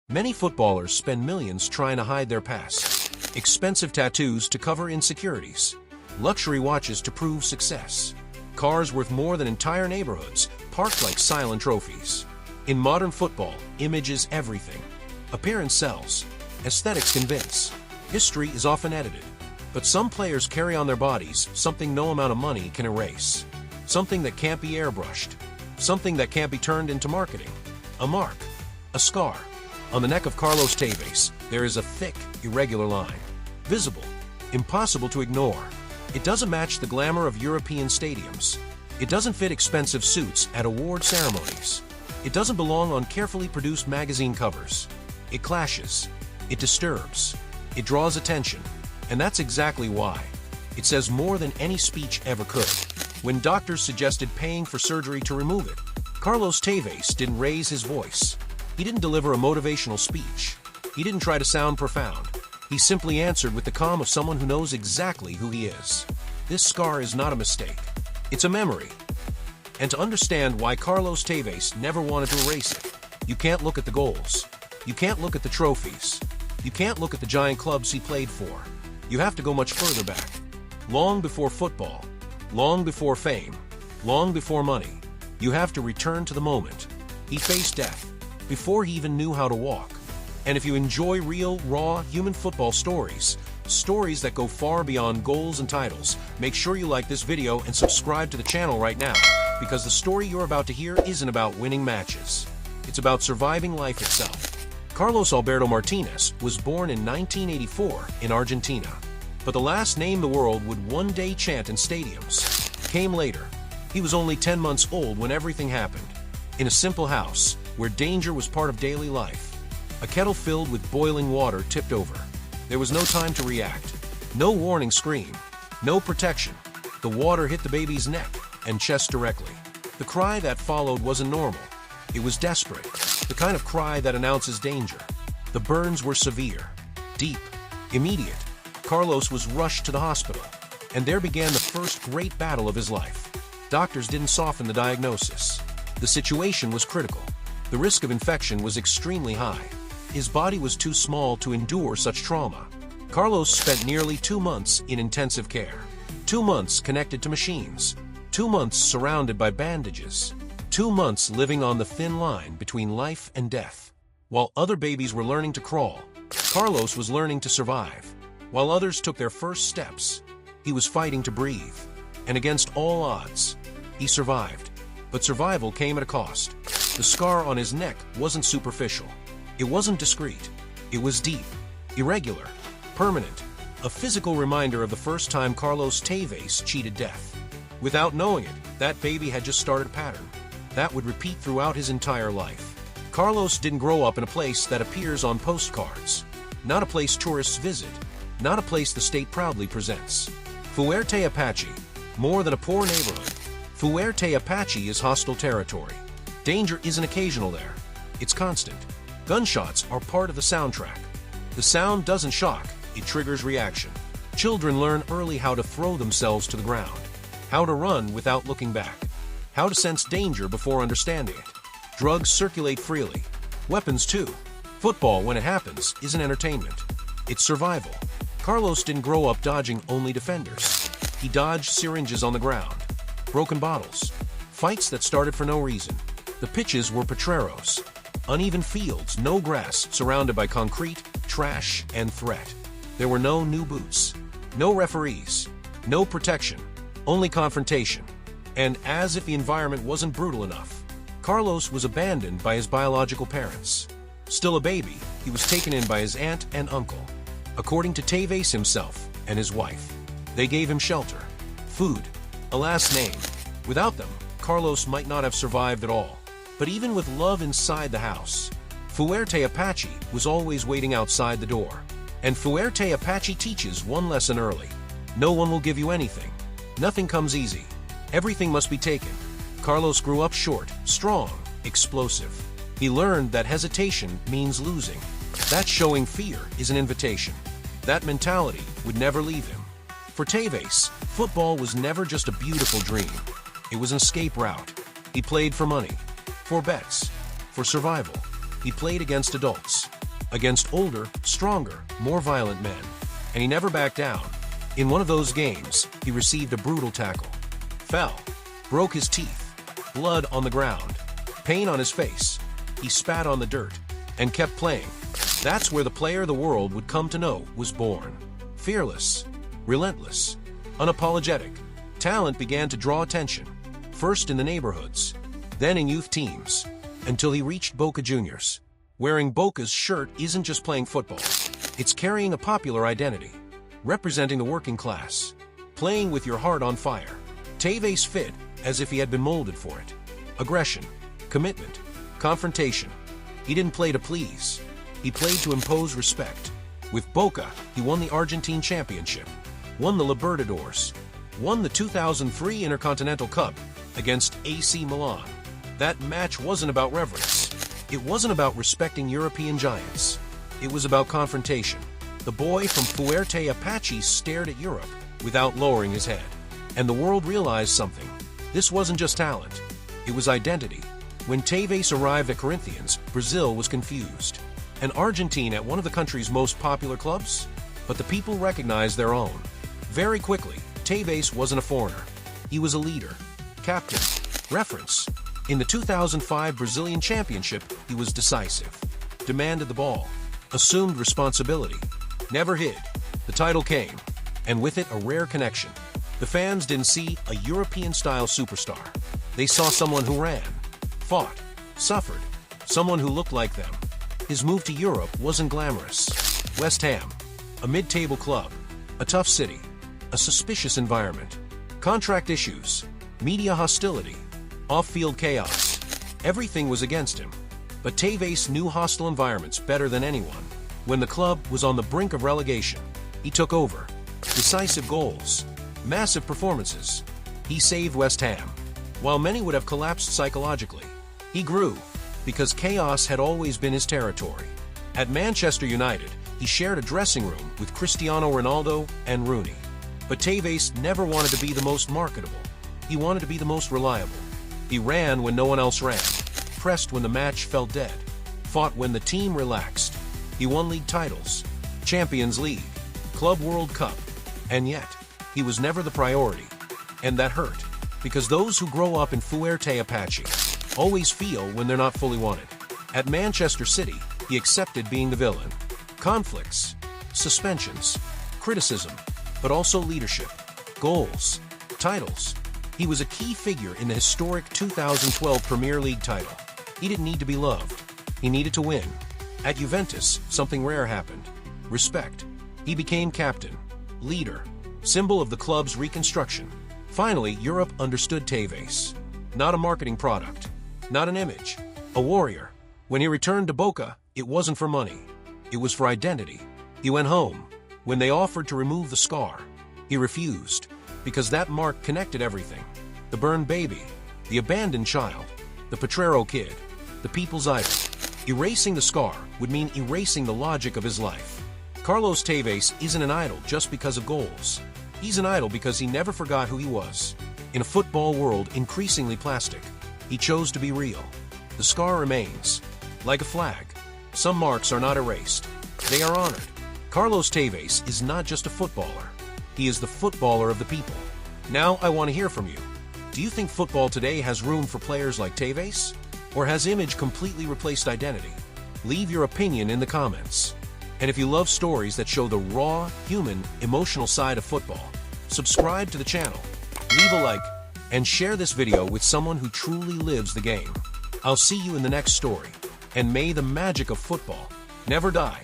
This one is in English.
Many footballers spend millions trying to hide their past. Expensive tattoos to cover insecurities. Luxury watches to prove success. Cars worth more than entire neighborhoods, parked like silent trophies. In modern football, image is everything. Appearance sells. Aesthetics convince. History is often edited. But some players carry on their bodies something no amount of money can erase. Something that can't be airbrushed. Something that can't be turned into marketing. A mark. A scar. On the neck of Carlos Tévez, there is a thick, irregular line. Visible. Impossible to ignore. It doesn't match the glamour of European stadiums. It doesn't fit expensive suits at award ceremonies. It doesn't belong on carefully produced magazine covers. It clashes. It disturbs. It draws attention. And that's exactly why. It says more than any speech ever could. When doctors suggested paying for surgery to remove it, Carlos Tévez didn't raise his voice. He didn't deliver a motivational speech. He didn't try to sound profound. He simply answered with the calm of someone who knows exactly who he is. This scar is not a mistake. It's a memory. And to understand why Carlos Tévez never wanted to erase it, you can't look at the goals. You can't look at the trophies. You can't look at the giant clubs he played for. You have to go much further back. Long before football, long before fame, long before money, you have to return to the moment. He faced death before he even knew how to walk. And if you enjoy real, raw, human football stories, stories that go far beyond goals and titles, make sure you like this video and subscribe to the channel right now, because the story you're about to hear isn't about winning matches. It's about surviving life itself. Carlos Alberto Martinez was born in 1984 in Argentina. But the last name the world would one day chant in stadiums came later. He was only 10 months old when everything happened. In a simple house, where danger was part of daily life. A kettle filled with boiling water tipped over. There was no time to react. No warning scream. No protection. The water hit the baby's neck and chest directly. The cry that followed wasn't normal. It was desperate. The kind of cry that announces danger. The burns were severe, deep, immediate. Carlos was rushed to the hospital, and there began the first great battle of his life. Doctors didn't soften the diagnosis. The situation was critical. The risk of infection was extremely high. His body was too small to endure such trauma. Carlos spent nearly 2 months in intensive care. 2 months connected to machines. 2 months surrounded by bandages. 2 months living on the thin line between life and death. While other babies were learning to crawl, Carlos was learning to survive. While others took their first steps, he was fighting to breathe. And against all odds, he survived. But survival came at a cost. The scar on his neck wasn't superficial. It wasn't discreet. It was deep, irregular, permanent. A physical reminder of the first time Carlos Tévez cheated death. Without knowing it, that baby had just started a pattern that would repeat throughout his entire life. Carlos didn't grow up in a place that appears on postcards. Not a place tourists visit. Not a place the state proudly presents. Fuerte Apache, more than a poor neighborhood. Fuerte Apache is hostile territory. Danger isn't occasional there. It's constant. Gunshots are part of the soundtrack. The sound doesn't shock, it triggers reaction. Children learn early how to throw themselves to the ground, how to run without looking back, how to sense danger before understanding it. Drugs circulate freely. Weapons too. Football, when it happens, isn't entertainment. It's survival. Carlos didn't grow up dodging only defenders. He dodged syringes on the ground, broken bottles, fights that started for no reason. The pitches were potreros. Uneven fields, no grass, surrounded by concrete, trash, and threat. There were no new boots, no referees, no protection, only confrontation. And as if the environment wasn't brutal enough, Carlos was abandoned by his biological parents. Still a baby, he was taken in by his aunt and uncle. According to Tevez himself and his wife, they gave him shelter, food, a last name. Without them, Carlos might not have survived at all. But even with love inside the house, Fuerte Apache was always waiting outside the door. And Fuerte Apache teaches one lesson early. No one will give you anything. Nothing comes easy. Everything must be taken. Carlos grew up short, strong, explosive. He learned that hesitation means losing. That showing fear is an invitation. That mentality would never leave him. For Tevez, football was never just a beautiful dream. It was an escape route. He played for money, for bets, for survival. He played against adults. against older, stronger, more violent men. And he never backed down. In one of those games, he received a brutal tackle. Fell, broke his teeth, blood on the ground, pain on his face. He spat on the dirt and kept playing. That's where the player the world would come to know was born. Fearless, relentless, unapologetic. Talent began to draw attention, first in the neighborhoods, then in youth teams, until he reached Boca Juniors. Wearing Boca's shirt isn't just playing football. It's carrying a popular identity, representing the working class, playing with your heart on fire. Tevez fit as if he had been molded for it. Aggression, commitment, confrontation. He didn't play to please. He played to impose respect. With Boca, he won the Argentine Championship, won the Libertadores, won the 2003 Intercontinental Cup against AC Milan. That match wasn't about reverence. It wasn't about respecting European giants. It was about confrontation. The boy from Fuerte Apache stared at Europe without lowering his head. And the world realized something. This wasn't just talent. It was identity. When Tevez arrived at Corinthians, Brazil was confused. An Argentine at one of the country's most popular clubs? But the people recognized their own. Very quickly, Tevez wasn't a foreigner. He was a leader, captain, reference. In the 2005 Brazilian Championship, he was decisive, demanded the ball, assumed responsibility, never hid. The title came, and with it a rare connection. The fans didn't see a European-style superstar. They saw someone who ran, fought, suffered, someone who looked like them. His move to Europe wasn't glamorous. West Ham, a mid-table club, a tough city, a suspicious environment, contract issues, media hostility, off-field chaos. Everything was against him. But Tevez knew hostile environments better than anyone. When the club was on the brink of relegation, he took over. Decisive goals, massive performances. He saved West Ham. While many would have collapsed psychologically, he grew, because chaos had always been his territory. At Manchester United, he shared a dressing room with Cristiano Ronaldo and Rooney. But Tevez never wanted to be the most marketable. He wanted to be the most reliable. He ran when no one else ran, pressed when the match felt dead, fought when the team relaxed. He won league titles, Champions League, Club World Cup, and yet, he was never the priority. And that hurt, because those who grow up in Fuerte Apache always feel when they're not fully wanted. At Manchester City, he accepted being the villain. Conflicts, suspensions, criticism, but also leadership, goals, titles. He was a key figure in the historic 2012 Premier League title. He didn't need to be loved. He needed to win. At Juventus, something rare happened. Respect. He became captain, leader, symbol of the club's reconstruction. Finally, Europe understood Tevez. Not a marketing product, not an image, a warrior. When he returned to Boca, it wasn't for money. It was for identity. He went home. When they offered to remove the scar, he refused, because that mark connected everything. The burned baby, the abandoned child, the Potrero kid, the people's idol. Erasing the scar would mean erasing the logic of his life. Carlos Tévez isn't an idol just because of goals. He's an idol because he never forgot who he was. In a football world increasingly plastic, he chose to be real. The scar remains, like a flag. Some marks are not erased. They are honored. Carlos Tévez is not just a footballer. He is the footballer of the people. Now I want to hear from you. Do you think football today has room for players like Tevez? Or has image completely replaced identity? Leave your opinion in the comments. And if you love stories that show the raw, human, emotional side of football, subscribe to the channel, leave a like, and share this video with someone who truly lives the game. I'll see you in the next story, and may the magic of football never die.